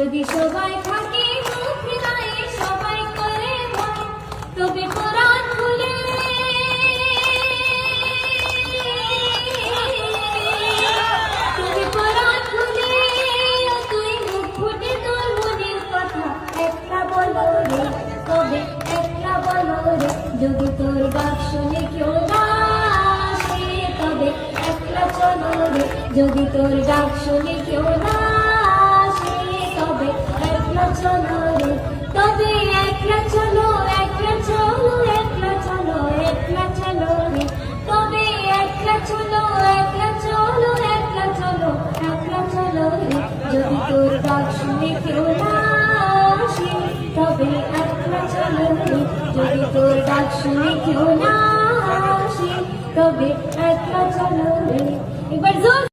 যদি সবাই থাকে হৃদয়ে সবাই করে ভয়, তবে কোরআন খুলে তুই মুখ ফুটে তোর মনের কথা একটা বলো রে, তবে একটা বলো রে। যদি তোর ডাক শুনে কেউ না আসে, তবে একলা চলো রে। যদি তোর ডাক শুনে কেউ না আসে, তবে একলা চলো রে। তবে একলা চলো, একলা চলো, একলা চলো, একলা চলো রে। তবে একলা চলো, একলা চলো, একলা চলো, একলা চলো রে। যদি তোর ডাক শুনে কেউ না আসে, তবে একলা চলো রে। যদি তোর ডাক শুনে কেউ না আসে, তবে একলা চলো রে। একবার জোর